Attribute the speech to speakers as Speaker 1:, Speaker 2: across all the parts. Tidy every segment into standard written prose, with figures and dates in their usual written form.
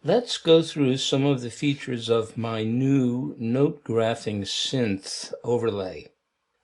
Speaker 1: Let's go through some of the features of my new note graphing synth overlay.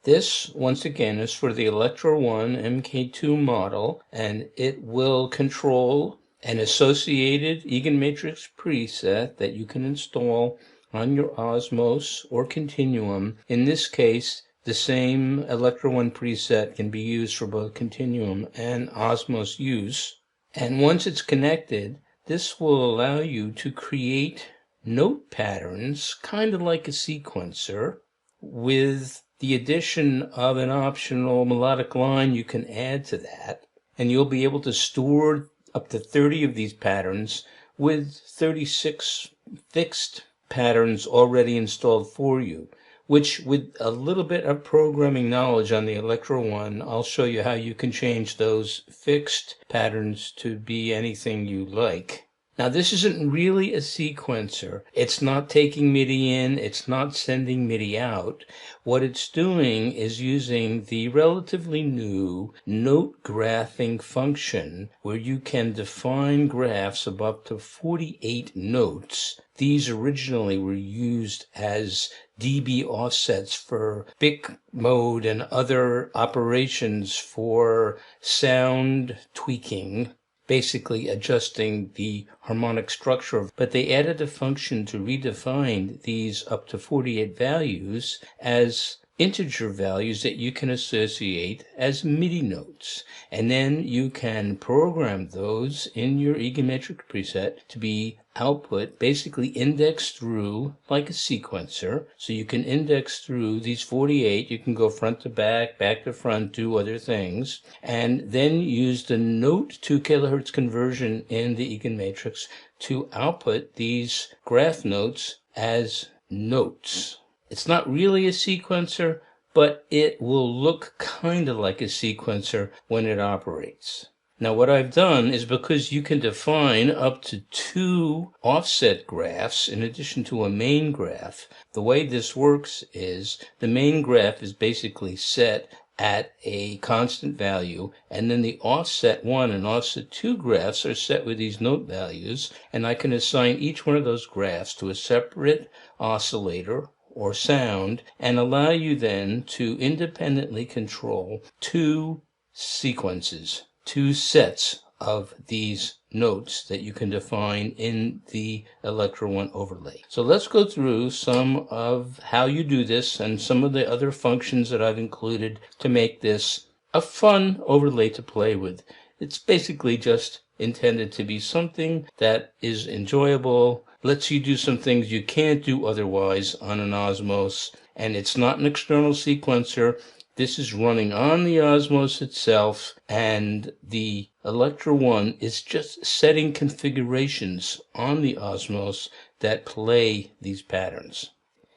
Speaker 1: This, once again, is for the Electra 1 MK2 model, and it will control an associated eigenmatrix preset that you can install on your Osmose or Continuum. In this case, the same Electra 1 preset can be used for both Continuum and Osmose use. And once it's connected, this will allow you to create note patterns, kind of like a sequencer, with the addition of an optional melodic line you can add to that. And you'll be able to store up to 30 of these patterns with 36 fixed patterns already installed for you, which with a little bit of programming knowledge on the Electra 1, I'll show you how you can change those fixed patterns to be anything you like. Now, this isn't really a sequencer. It's not taking MIDI in, it's not sending MIDI out. What it's doing is using the relatively new note graphing function where you can define graphs of up to 48 notes. These originally were used as dB offsets for BIC mode and other operations for sound tweaking, basically adjusting the harmonic structure. But they added a function to redefine these up to 48 values as integer values that you can associate as MIDI notes. And then you can program those in your eigenmetric preset to be output, basically indexed through like a sequencer. So you can index through these 48. You can go front to back, back to front, do other things, and then use the note to kilohertz conversion in the eigenmatrix to output these graph notes as notes. It's not really a sequencer, but it will look kind of like a sequencer when it operates. Now, what I've done is, because you can define up to 2 offset graphs in addition to a main graph, the way this works is the main graph is basically set at a constant value, and then the offset 1 and offset 2 graphs are set with these note values, and I can assign each one of those graphs to a separate oscillator or sound, and allow you then to independently control 2 sequences, 2 sets of these notes that you can define in the Electra 1 overlay. So let's go through some of how you do this and some of the other functions that I've included to make this a fun overlay to play with. It's basically just intended to be something that is enjoyable, lets you do some things you can't do otherwise on an Osmose, and it's not an external sequencer. This is running on the Osmose itself, and the Electra 1 is just setting configurations on the Osmose that play these patterns.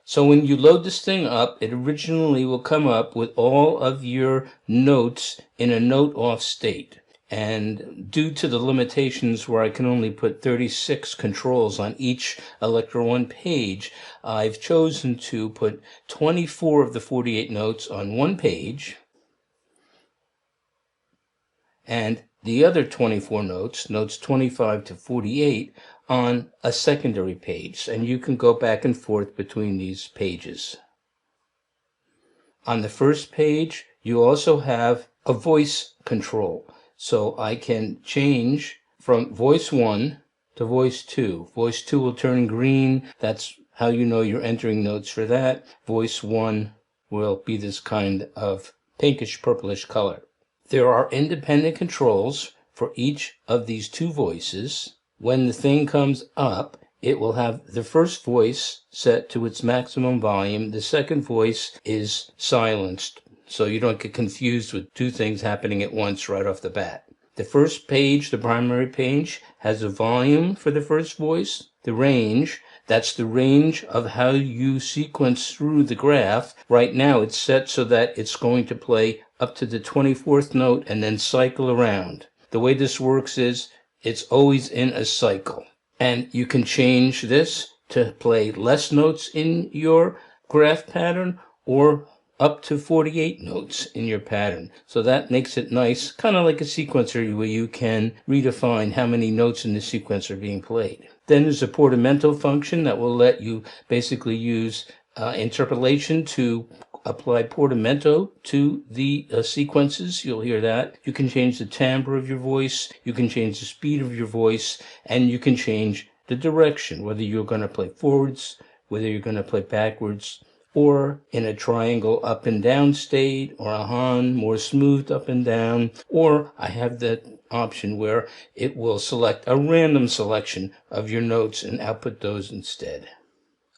Speaker 1: So when you load this thing up, it originally will come up with all of your notes in a note off state. And due to the limitations where I can only put 36 controls on each Electra 1 page, I've chosen to put 24 of the 48 notes on one page, and the other 24 notes, notes 25 to 48, on a secondary page. And you can go back and forth between these pages. On the first page, you also have a voice control. So I can change from voice 1 to voice 2. Voice 2 will turn green. That's how you know you're entering notes for that. Voice 1 will be this kind of pinkish purplish color. There are independent controls for each of these 2 voices. When the thing comes up, it will have the first voice set to its maximum volume. The second voice is silenced, so you don't get confused with 2 things happening at once right off the bat. The first page, the primary page, has a volume for the first voice. The range, that's the range of how you sequence through the graph. Right now it's set so that it's going to play up to the 24th note and then cycle around. The way this works is it's always in a cycle. And you can change this to play less notes in your graph pattern or up to 48 notes in your pattern. So that makes it nice, kind of like a sequencer where you can redefine how many notes in the sequence are being played. Then there's a portamento function that will let you basically use interpolation to apply portamento to the sequences. You'll hear that. You can change the timbre of your voice, you can change the speed of your voice, and you can change the direction, whether you're going to play forwards, whether you're going to play backwards, or in a triangle up and down state, or a Han, more smoothed up and down, or I have that option where it will select a random selection of your notes and output those instead.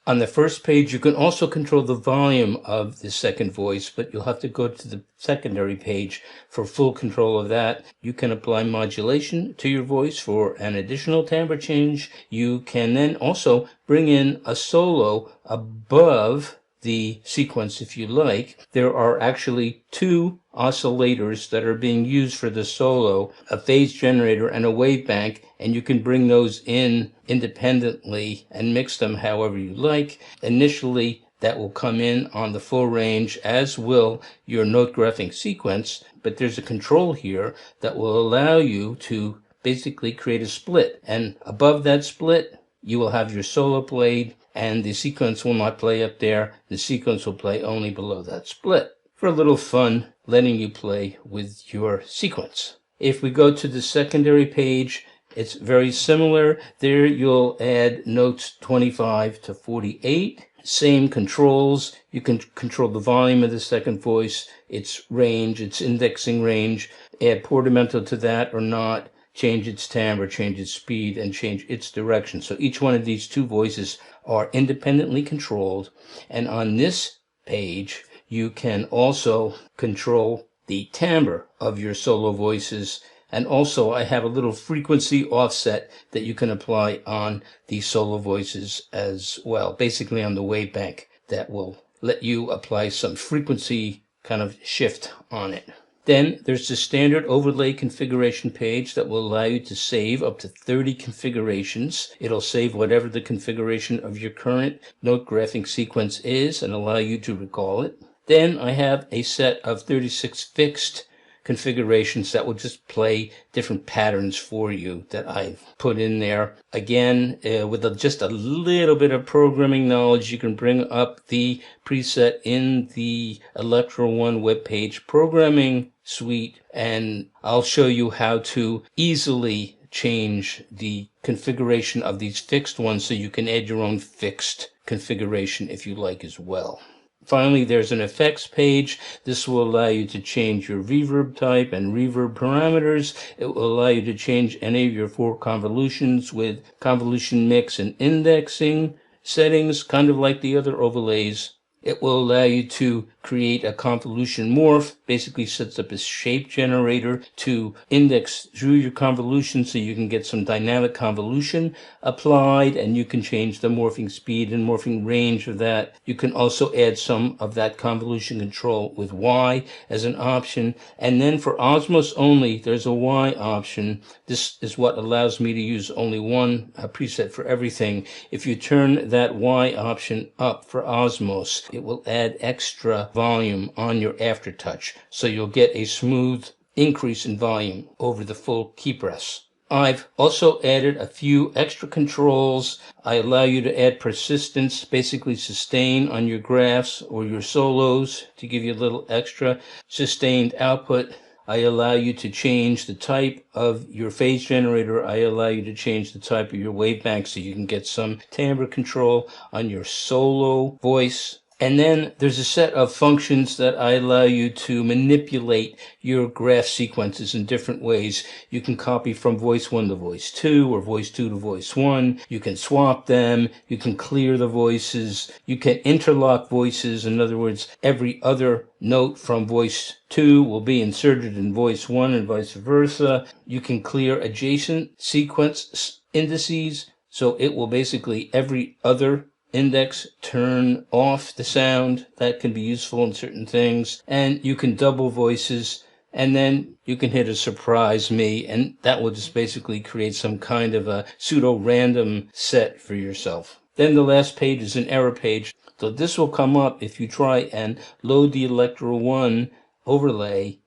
Speaker 1: On the first page, you can also control the volume of the second voice, but you'll have to go to the secondary page for full control of that. You can apply modulation to your voice for an additional timbre change. You can then also bring in a solo above the sequence if you like. There are actually two oscillators that are being used for the solo, a phase generator and a wave bank, and you can bring those in independently and mix them however you like. Initially, that will come in on the full range, as will your note graphing sequence, but there's a control here that will allow you to basically create a split, and above that split you will have your solo played, and the sequence will not play up there. The sequence will play only below that split, for a little fun letting you play with your sequence. If we go to the secondary page, it's very similar. There you'll add notes 25 to 48. Same controls. You can control the volume of the second voice, its range, its indexing range, add portamento to that or not, change its timbre, change its speed, and change its direction. So each one of these two voices are independently controlled. And on this page, you can also control the timbre of your solo voices. And also I have a little frequency offset that you can apply on the solo voices as well, basically on the wave bank, that will let you apply some frequency kind of shift on it. Then there's the standard overlay configuration page that will allow you to save up to 30 configurations. It'll save whatever the configuration of your current note graphing sequence is and allow you to recall it. Then I have a set of 36 fixed configurations that will just play different patterns for you that I've put in there. Again, with just a little bit of programming knowledge, you can bring up the preset in the Electra 1 webpage programming suite, and I'll show you how to easily change the configuration of these fixed ones so you can add your own fixed configuration if you like as well. Finally, there's an effects page. This will allow you to change your reverb type and reverb parameters. It will allow you to change any of your 4 convolutions with convolution mix and indexing settings, kind of like the other overlays. It will allow you to create a convolution morph, basically sets up a shape generator to index through your convolution so you can get some dynamic convolution applied, and you can change the morphing speed and morphing range of that. You can also add some of that convolution control with Y as an option. And then for Osmose only, there's a Y option. This is what allows me to use only one preset for everything. If you turn that Y option up for Osmose, it will add extra volume on your aftertouch, so you'll get a smooth increase in volume over the full key press. I've also added a few extra controls. I allow you to add persistence, basically sustain on your graphs or your solos to give you a little extra sustained output. I allow you to change the type of your phase generator. I allow you to change the type of your wave bank so you can get some timbre control on your solo voice. And then there's a set of functions that I allow you to manipulate your graph sequences in different ways. You can copy from voice 1 to voice 2 or voice 2 to voice 1. You can swap them. You can clear the voices. You can interlock voices. In other words, every other note from voice 2 will be inserted in voice 1 and vice versa. You can clear adjacent sequence indices. So it will basically every other index turn off the sound. That can be useful in certain things. And you can double voices, and then you can hit a surprise me, and that will just basically create some kind of a pseudo random set for yourself. Then the last page is an error page So this will come up if you try and load the Electra 1 overlay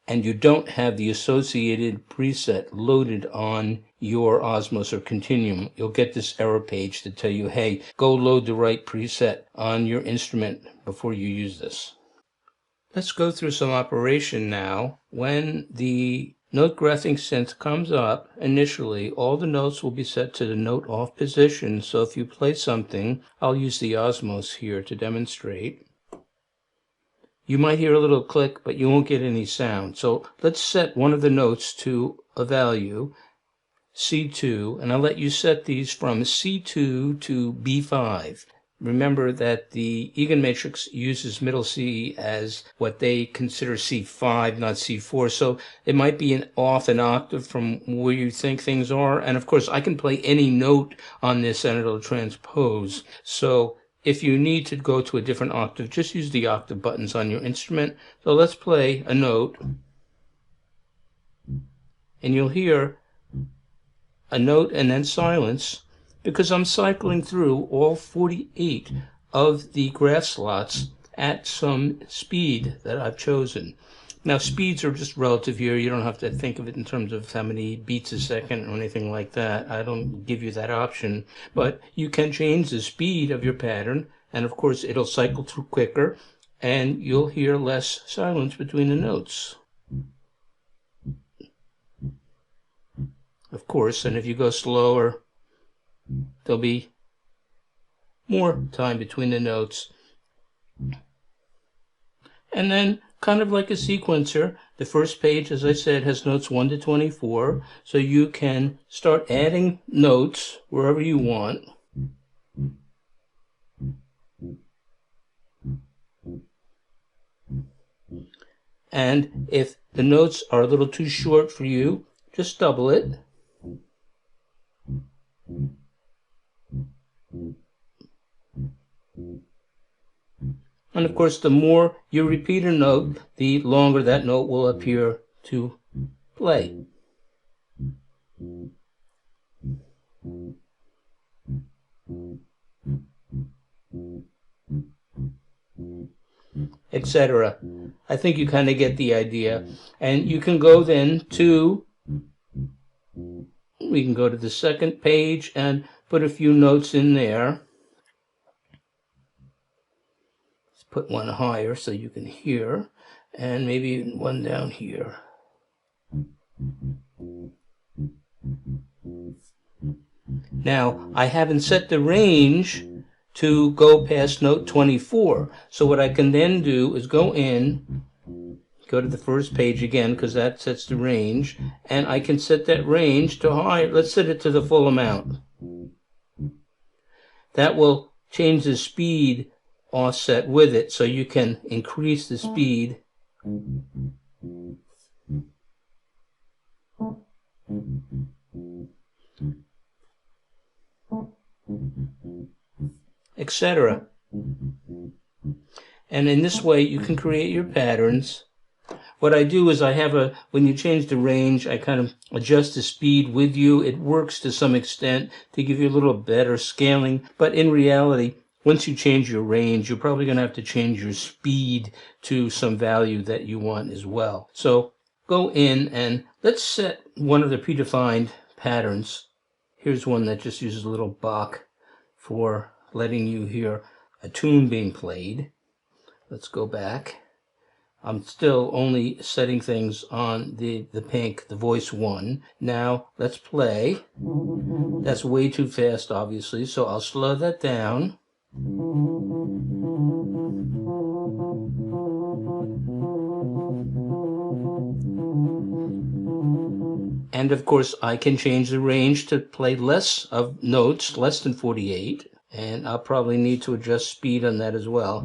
Speaker 1: and you don't have the associated preset loaded on your Osmose or Continuum. You'll get this error page to tell you, hey, go load the right preset on your instrument before you use this. Let's go through some operation now. When the note graphing synth comes up, initially, all the notes will be set to the note off position. So if you play something, I'll use the Osmose here to demonstrate. You might hear a little click, but you won't get any sound. So let's set one of the notes to a value, C2, and I'll let you set these from C2 to B5. Remember that the Egan matrix uses middle C as what they consider C5, not C4, so it might be off an octave from where you think things are. And of course, I can play any note on this and it'll transpose. So if you need to go to a different octave, just use the octave buttons on your instrument. So let's play a note, and you'll hear a note and then silence, because I'm cycling through all 48 of the graph slots at some speed that I've chosen. Now, speeds are just relative here. You don't have to think of it in terms of how many beats a second or anything like that. I don't give you that option. But you can change the speed of your pattern, and of course, it'll cycle through quicker, and you'll hear less silence between the notes. Of course, and if you go slower, there'll be more time between the notes. And then, kind of like a sequencer, the first page, as I said, has notes 1 to 24, so you can start adding notes wherever you want. And if the notes are a little too short for you, just double it. And of course, the more you repeat a note, the longer that note will appear to play. Etc. I think you kind of get the idea. And you can go then to, we can go to the second page and put a few notes in there. Let's put one higher so you can hear, and maybe one down here. Now, I haven't set the range to go past note 24. So what I can then do is go in, go to the first page again, because that sets the range, and I can set that range to high. Let's set it to the full amount. That will change the speed offset with it, so you can increase the speed. Etc. And in this way, you can create your patterns. What I do is I have when you change the range, I kind of adjust the speed with you. It works to some extent to give you a little better scaling. But in reality, once you change your range, you're probably going to have to change your speed to some value that you want as well. So go in and let's set one of the predefined patterns. Here's one that just uses a little Bach for letting you hear a tune being played. Let's go back. I'm still only setting things on the pink, the voice 1. Now let's play. That's way too fast, obviously, so I'll slow that down. And of course, I can change the range to play less of notes, less than 48. And I'll probably need to adjust speed on that as well.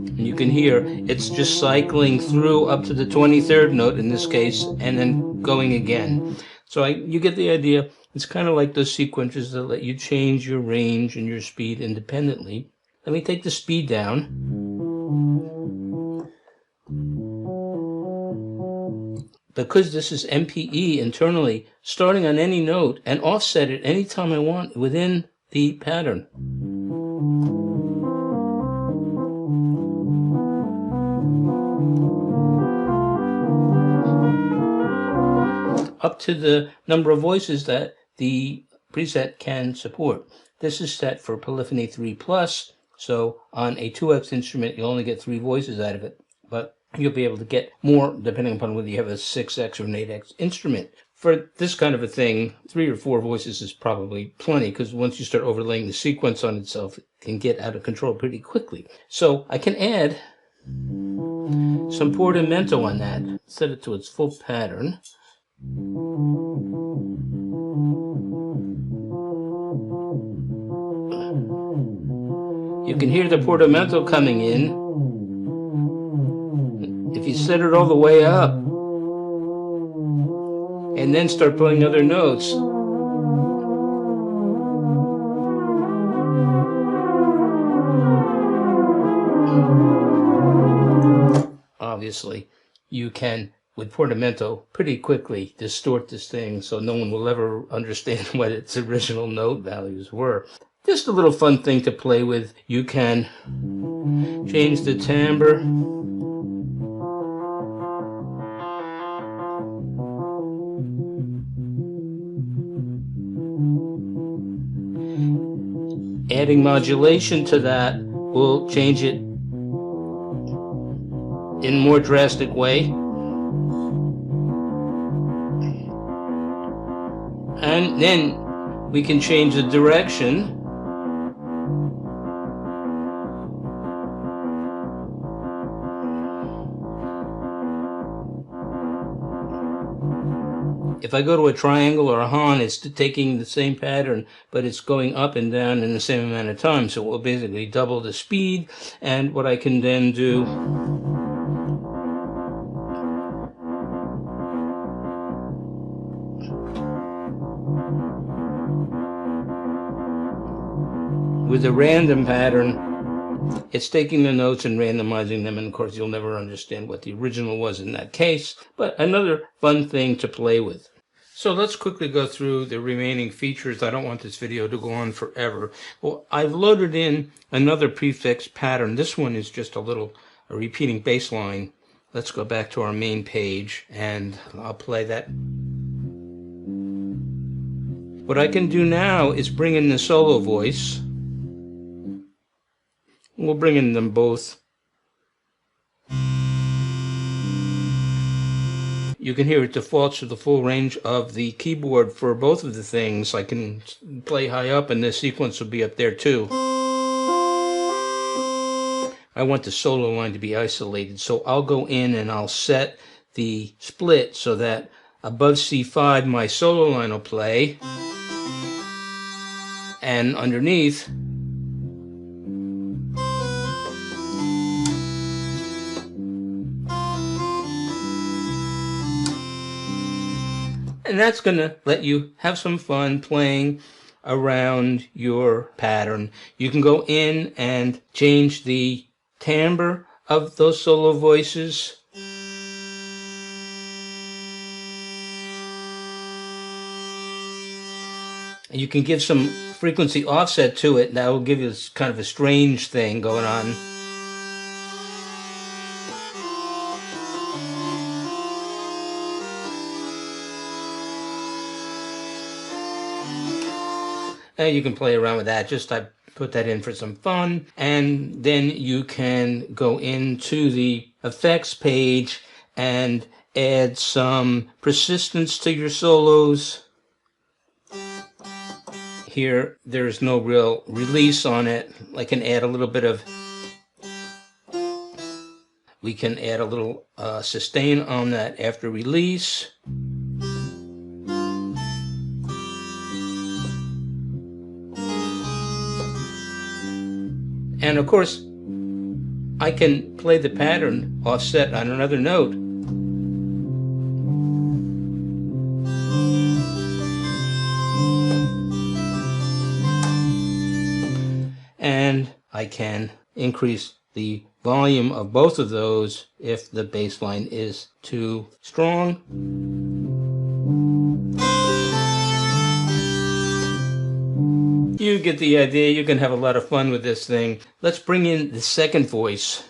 Speaker 1: And you can hear it's just cycling through up to the 23rd note in this case, and then going again. So you get the idea. It's kind of like those sequencers that let you change your range and your speed independently. Let me take the speed down. Because this is MPE internally, starting on any note and offset it anytime I want within the pattern. Up to the number of voices that the preset can support. This is set for polyphony 3+, so on a 2x instrument you'll only get 3 voices out of it, but you'll be able to get more depending upon whether you have a 6x or an 8x instrument. For this kind of a thing, 3 or 4 voices is probably plenty, because once you start overlaying the sequence on itself, it can get out of control pretty quickly. So I can add some portamento on that, set it to its full pattern. You can hear the portamento coming in. If you set it all the way up and then start playing other notes, obviously you can, with portamento, pretty quickly distort this thing so no one will ever understand what its original note values were. Just a little fun thing to play with. You can change the timbre. Adding modulation to that will change it in a more drastic way. And then we can change the direction. If I go to a triangle or a Han, it's taking the same pattern, but it's going up and down in the same amount of time, so it will basically double the speed. And what I can then do with a random pattern, it's taking the notes and randomizing them, and of course you'll never understand what the original was in that case, but another fun thing to play with. So let's quickly go through the remaining features. I don't want this video to go on forever. Well, I've loaded in another prefix pattern. This one is just a repeating bass line. Let's go back to our main page and I'll play that. What I can do now is bring in the solo voice. We'll bring in them both. You can hear it defaults to the full range of the keyboard for both of the things. I can play high up and the sequence will be up there too. I want the solo line to be isolated, so I'll go in and I'll set the split so that above C5 my solo line will play, and underneath and that's going to let you have some fun playing around your pattern. You can go in and change the timbre of those solo voices. And you can give some frequency offset to it. That will give you kind of a strange thing going on. And you can play around with that. Just I put that in for some fun. And then you can go into the effects page and add some persistence to your solos. Here, there's no real release on it. I can add a little bit of, we can add a little sustain on that after release. And of course, I can play the pattern offset on another note. And I can increase the volume of both of those if the bass line is too strong. You get the idea. You can have a lot of fun with this thing. Let's bring in the second voice.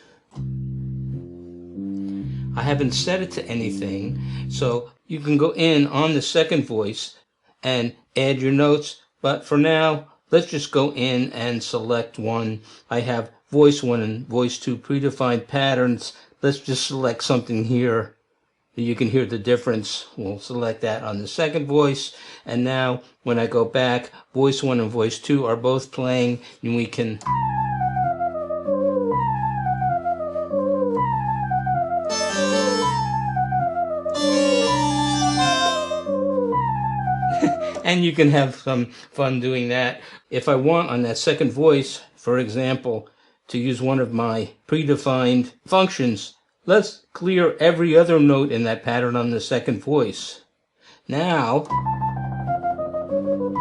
Speaker 1: I haven't set it to anything, so you can go in on the second voice and add your notes, but for now, let's just go in and select one. I have voice 1 and voice 2 predefined patterns. Let's just select something here. You can hear the difference. We'll select that on the second voice, and now when I go back, voice 1 and voice 2 are both playing, and we can and you can have some fun doing that. If I want on that second voice, for example, to use one of my predefined functions, let's clear every other note in that pattern on the second voice. Now,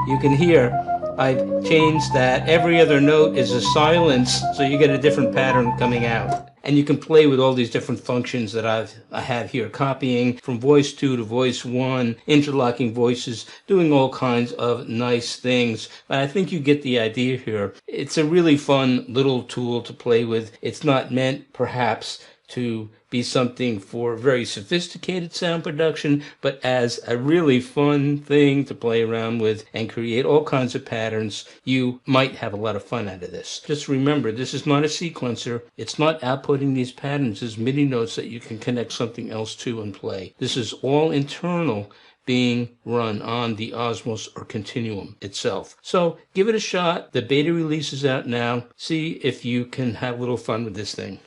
Speaker 1: you can hear I've changed that every other note is a silence, so you get a different pattern coming out. And you can play with all these different functions that I have here, copying from voice 2 to voice 1, interlocking voices, doing all kinds of nice things. But I think you get the idea here. It's a really fun little tool to play with. It's not meant, perhaps, to be something for very sophisticated sound production, but as a really fun thing to play around with and create all kinds of patterns. You might have a lot of fun out of this. Just remember, this is not a sequencer. It's not outputting these patterns as MIDI notes that you can connect something else to and play. This is all internal, being run on the Osmose or Continuum itself. So give it a shot. The beta release is out now. See if you can have a little fun with this thing.